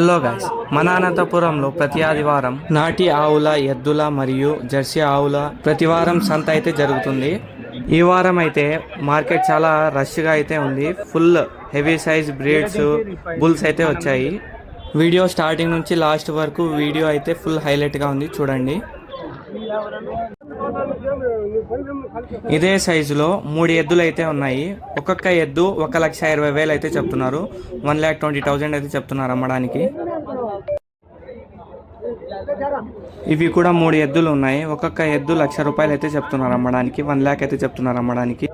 Hello guys, మన అనంతపురంలో ప్రతి ఆదివారం నాటి ఆవుల, ఎద్దుల మరియు జెర్సీ ఆవుల ప్రతివారం సంత అయితే జరుగుతుంది. ఈ వారం అయితే మార్కెట్ చాలా రష్గా అయితే ఉంది. Full heavy size breeds, bulls అయితే వచ్చాయి. వీడియో స్టార్టింగ్ నుంచి లాస్ట్ వరకు వీడియో అయితే ఫుల్ హైలైట్గా ఉంది, చూడండి. ఇదే సైజులో 3 ఎద్దులు అయితే ఉన్నాయి. ఒక్కొక్క ఎద్దు 1,20,000 అయితే చెప్తున్నారు. 1,20,000 అయితే చెప్తున్నారు అమ్మడానికి. ఇవి కూడా 3 ఎద్దులు ఉన్నాయి. ఒక్కొక్క ఎద్దు ₹1,00,000 అయితే చెప్తున్నారు అమ్మడానికి. 1,00,000 అయితే చెప్తున్నారు అమ్మడానికి.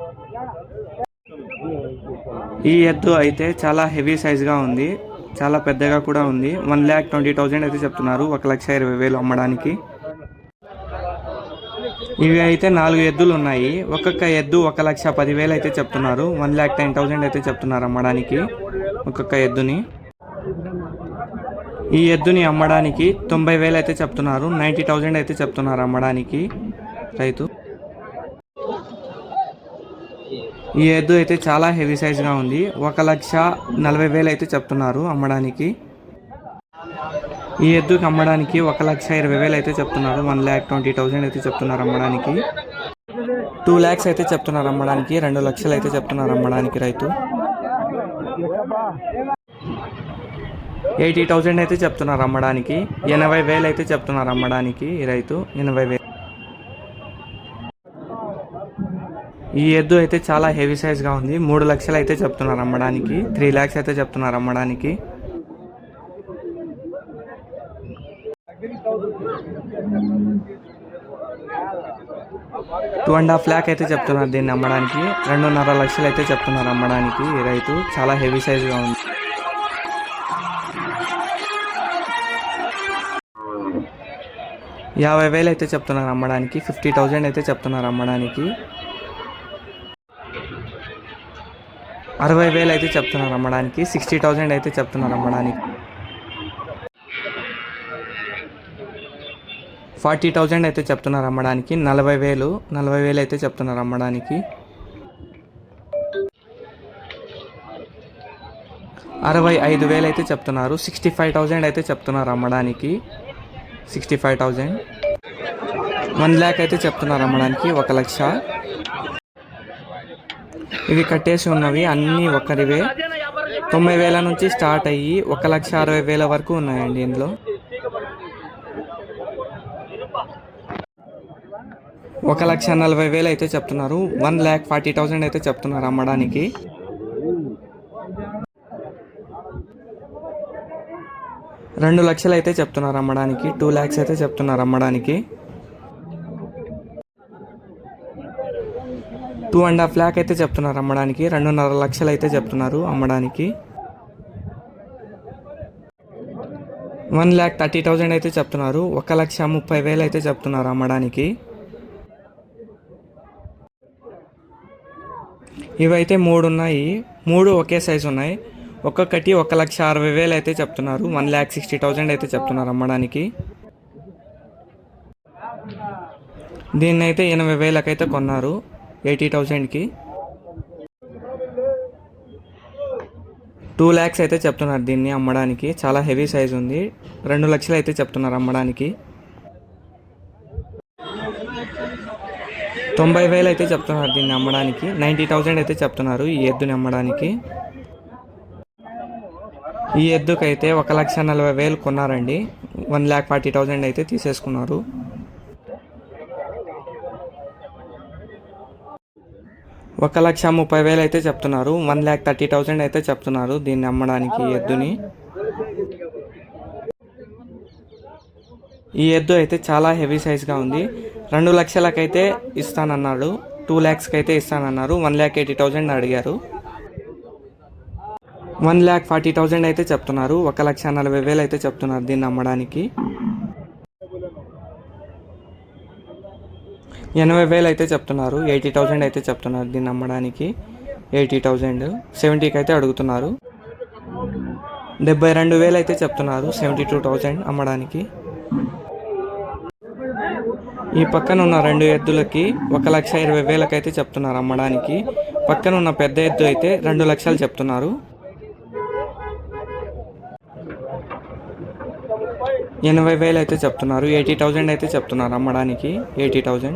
ఈ ఎద్దు అయితే చాలా హెవీ సైజ్గా ఉంది, చాలా పెద్దగా కూడా ఉంది. 1,20,000 అయితే చెప్తున్నారు, 1,20,000 అమ్మడానికి. ఇవి అయితే 4 ఎద్దులు ఉన్నాయి. ఒక్కొక్క ఎద్దు 1,10,000 అయితే చెప్తున్నారు. 1,10,000 అయితే చెప్తున్నారు అమ్మడానికి ఒక్కొక్క ఎద్దుని. ఈ ఎద్దుని అమ్మడానికి 90,000 అయితే చెప్తున్నారు. 90,000 అయితే చెప్తున్నారు అమ్మడానికి రైతు. ఈ ఎద్దు అయితే చాలా హెవీ సైజ్గా ఉంది. 1,40,000 అయితే చెప్తున్నారు అమ్మడానికి. ఈ ఎద్దుకి అమ్మడానికి 1,20,000 అయితే చెప్తున్నారు. 1,20,000 అయితే చెప్తున్నారు అమ్మడానికి. 2 lakhs అయితే చెప్తున్నారు అమ్మడానికి. 2 లక్షలు అయితే చెప్తున్నారు అమ్మడానికి రైతు. 80,000 అయితే చెప్తున్నారు అమ్మడానికి. 80,000 అయితే చెప్తున్నారు అమ్మడానికి ఈ రైతు. 80,000. ఈ ఎద్దు అయితే చాలా హెవీ సైజ్గా ఉంది. 3 లక్షలు అయితే చెప్తున్నారు అమ్మడానికి. 3 lakhs అయితే చెప్తున్నారు అమ్మడానికి. 2.5 lakh అయితే చెప్తున్నారు దీన్ని అమ్మడానికి. 2.5 లక్షలు అయితే చెప్తున్నారు అమ్మడానికి ఈ రైతు. చాలా హెవీ సైజ్గా ఉంది. 50,000 అయితే చెప్తున్నారు అమ్మడానికి. 50,000 అయితే చెప్తున్నారు అమ్మడానికి. 60,000 అయితే చెప్తున్నారు అమ్మడానికి. 60,000 అయితే చెప్తున్నారు అమ్మడానికి. 40,000 అయితే చెప్తున్నారు అమ్మడానికి. 40,000 అయితే చెప్తున్నారు అమ్మడానికి. 65,000 అయితే చెప్తున్నారు. 65,000 అయితే చెప్తున్నారు అమ్మడానికి. 65,000. 1 lakh అయితే చెప్తున్నారు అమ్మడానికి. 1,00,000. ఇవి కట్టేసి ఉన్నవి అన్నీ ఒక్కరివే. 90,000 నుంచి స్టార్ట్ అయ్యి 1,60,000 వరకు ఉన్నాయండి ఇందులో. 1,40,000 అయితే చెప్తున్నారు. 1,40,000 అయితే చెప్తున్నారు అమ్మడానికి. 2 లక్షలు అయితే చెప్తున్నారు అమ్మడానికి. 2 lakhs అయితే చెప్తున్నారు అమ్మడానికి. 2.5 lakh అయితే చెప్తున్నారు అమ్మడానికి. 2.5 లక్షలు అయితే చెప్తున్నారు అమ్మడానికి. 1,30,000 అయితే చెప్తున్నారు. 1,30,000 అయితే చెప్తున్నారు అమ్మడానికి. ఇవైతే 3 ఉన్నాయి. 3 ఒకే సైజు ఉన్నాయి. ఒక్కొక్కటి 1,60,000 అయితే చెప్తున్నారు. 1,60,000 అయితే చెప్తున్నారు అమ్మడానికి. దీన్ని అయితే 80,000 అయితే కొన్నారు, 80,000కి. 2 lakhs అయితే చెప్తున్నారు దీన్ని అమ్మడానికి. చాలా హెవీ సైజ్ ఉంది. 2 లక్షలు అయితే చెప్తున్నారు అమ్మడానికి. 90,000 అయితే చెప్తున్నారు దీన్ని అమ్మడానికి. 90,000 అయితే చెప్తున్నారు ఈ ఎద్దుని అమ్మడానికి. ఈ ఎద్దుకైతే 1,40,000 కొన్నారండి. 1,40,000 అయితే తీసేసుకున్నారు. 1,30,000 అయితే చెప్తున్నారు. 1,30,000 అయితే చెప్తున్నారు దీన్ని అమ్మడానికి ఈ ఎద్దుని. ఈ ఎద్దు అయితే చాలా హెవీ సైజ్గా ఉంది. 2 లక్షలకైతే ఇస్తానన్నాడు. 2 lakhsకి అయితే ఇస్తానన్నారు. 1,80,000 అడిగారు. 1,40,000 అయితే చెప్తున్నారు. 1,40,000 అయితే చెప్తున్నారు దీన్ని అమ్మడానికి. 80,000 అయితే చెప్తున్నారు. 80,000 అయితే చెప్తున్నారు దీన్ని అమ్మడానికి. 80,000. 70కి అయితే అడుగుతున్నారు. 72,000 అయితే చెప్తున్నారు. 72,000 అమ్మడానికి. ఈ పక్కన ఉన్న 2 ఎద్దులకి 1,20,000 అయితే చెప్తున్నారు అమ్మడానికి. పక్కన ఉన్న పెద్ద ఎద్దు అయితే 2 లక్షలు చెప్తున్నారు. 80,000 అయితే చెప్తున్నారు. 80,000 అయితే చెప్తున్నారు అమ్మడానికి. 80,000.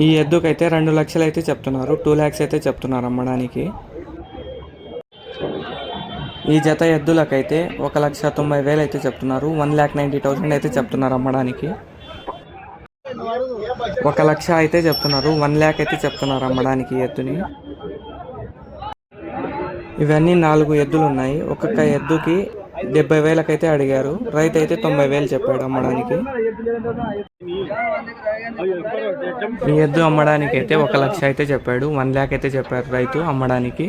ఈ ఎద్దుకైతే 2 లక్షలు అయితే చెప్తున్నారు. 2 lakhs అయితే చెప్తున్నారు అమ్మడానికి. ఈ జత ఎద్దులకైతే 1,90,000 అయితే చెప్తున్నారు. 1,90,000 అయితే చెప్తున్నారు అమ్మడానికి. 1 లక్ష అయితే చెప్తున్నారు. 1 lakh అయితే చెప్తున్నారు అమ్మడానికి ఎద్దుని. ఇవన్నీ 4 ఎద్దులు ఉన్నాయి. ఒక్కొక్క ఎద్దుకి 70,000 అయితే అడిగారు. రైతు అయితే 90,000 చెప్పాడు అమ్మడానికి. ఈ ఎద్దు అమ్మడానికి అయితే 1 లక్ష అయితే చెప్పాడు. 1 lakh అయితే చెప్పారు రైతు అమ్మడానికి.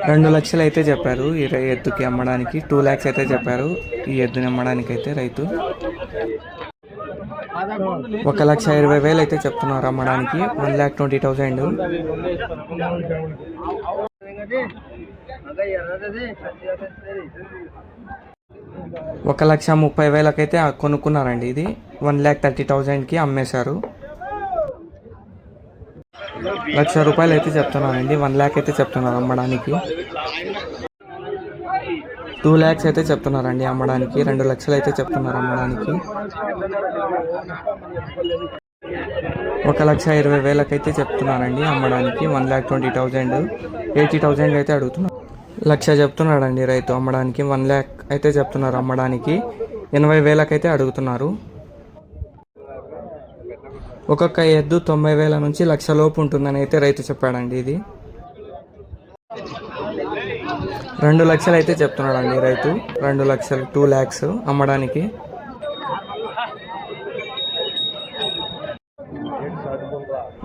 రెండు లక్షలు అయితే చెప్పారు ఈ ఎద్దుకి అమ్మడానికి. 2 lakhs అయితే చెప్పారు ఈ ఎద్దుని అమ్మడానికి అయితే రైతు. 1,20,000 అయితే చెప్తున్నారు అమ్మడానికి. 1,20,000. 1,30,000 అయితే కొనుక్కున్నారండి. ఇది 1,30,000కి అమ్మేశారు. ₹1,00,000 అయితే చెప్తున్నారండి. 1 lakh అయితే చెప్తున్నారు అమ్మడానికి. 2 lakhs అయితే చెప్తున్నారండి అమ్మడానికి. 2 లక్షలు అయితే చెప్తున్నారు అమ్మడానికి. 1,20,000 అయితే చెప్తున్నారండి అమ్మడానికి. 1,20,000. 80,000 అయితే అడుగుతున్నారు. 1,00,000 చెప్తున్నాడండి రైతు అమ్మడానికి. 1 lakh అయితే చెప్తున్నారు అమ్మడానికి. 80,000 అయితే అడుగుతున్నారు. ఒక్కొక్క ఎద్దు 90,000 నుంచి 1,00,000 లోపు ఉంటుందని అయితే రైతు చెప్పాడండి. ఇది 2 లక్షలు అయితే చెప్తున్నాడండి రైతు. 2 లక్షలు 2 lakhs అమ్మడానికి.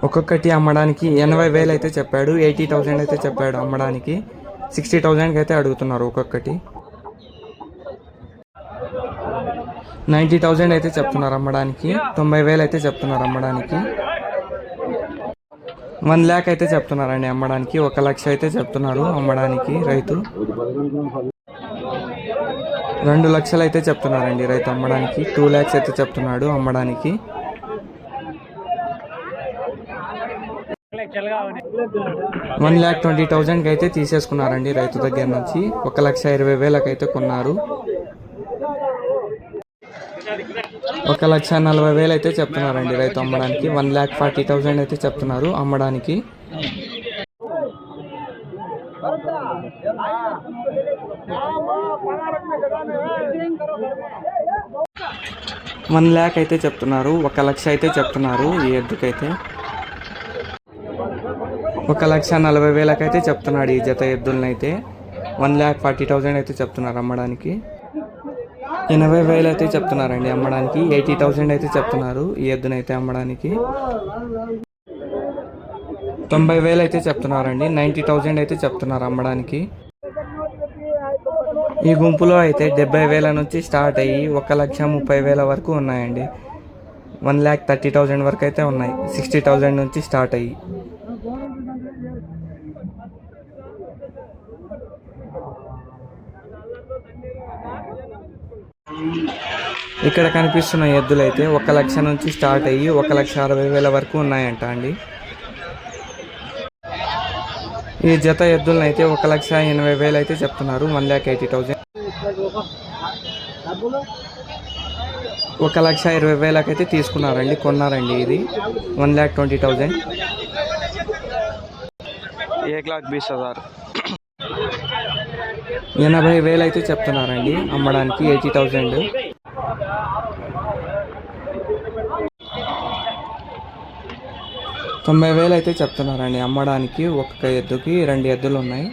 ఒక్కొక్కటి అమ్మడానికి 80,000 అయితే చెప్పాడు. 80,000 అయితే చెప్పాడు అమ్మడానికి. 60,000 అయితే అడుగుతున్నారు ఒక్కొక్కటి. 90,000 అయితే చెప్తున్నారు అమ్మడానికి. 90,000 అయితే చెప్తున్నారు అమ్మడానికి. 1 lakh అయితే చెప్తున్నారండి అమ్మడానికి. 1 లక్ష అయితే చెప్తున్నారు అమ్మడానికి రైతు. 2 లక్షలు అయితే చెప్తున్నారండి రైతు అమ్మడానికి. 2 lakhs అయితే చెప్తున్నాడు అమ్మడానికి. 1,20,000 అయితే తీసేసుకున్నారండి రైతు దగ్గర నుంచి. 1,20,000 అయితే కొన్నారు. 1,40,000 అయితే చెప్తున్నారండి రైతు అమ్మడానికి. 1,40,000 అయితే చెప్తున్నారు అమ్మడానికి. 1 lakh అయితే చెప్తున్నారు. 1 లక్ష అయితే చెప్తున్నారు ఈ ఎద్దుకైతే. 1,40,000 అయితే చెప్తున్నాడు ఈ జత ఎద్దులనైతే. 1,40,000 అయితే చెప్తున్నారు అమ్మడానికి. 80,000 అయితే చెప్తున్నారండి అమ్మడానికి. 80,000 అయితే చెప్తున్నారు ఈ ఎద్దునైతే అమ్మడానికి. 90,000 అయితే చెప్తున్నారండి. 90,000 అయితే చెప్తున్నారు అమ్మడానికి. ఈ గుంపులో అయితే 70,000 నుంచి స్టార్ట్ అయ్యి 1,30,000 వరకు ఉన్నాయండి. 1,30,000 వరకు అయితే ఉన్నాయి. 60,000 నుంచి స్టార్ట్ అయ్యి. ఇక్కడ కనిపిస్తున్న ఎద్దులు అయితే 1 లక్ష నుంచి స్టార్ట్ అయ్యి 1,60,000 వరకు ఉన్నాయంట అండి. ఈ జత ఎద్దులను అయితే 1,80,000 అయితే చెప్తున్నారు. 1,80,000. 1,20,000 అయితే తీసుకున్నారండి, కొన్నారండి. ఇది 1,20,000. 1,20,000. 80,000 అయితే చెప్తున్నారండి అమ్మడానికి. 80,000. 90,000 అయితే చెప్తున్నారండి అమ్మడానికి. ఒక్క ఎద్దుకి 2 ఎద్దులు ఉన్నాయి.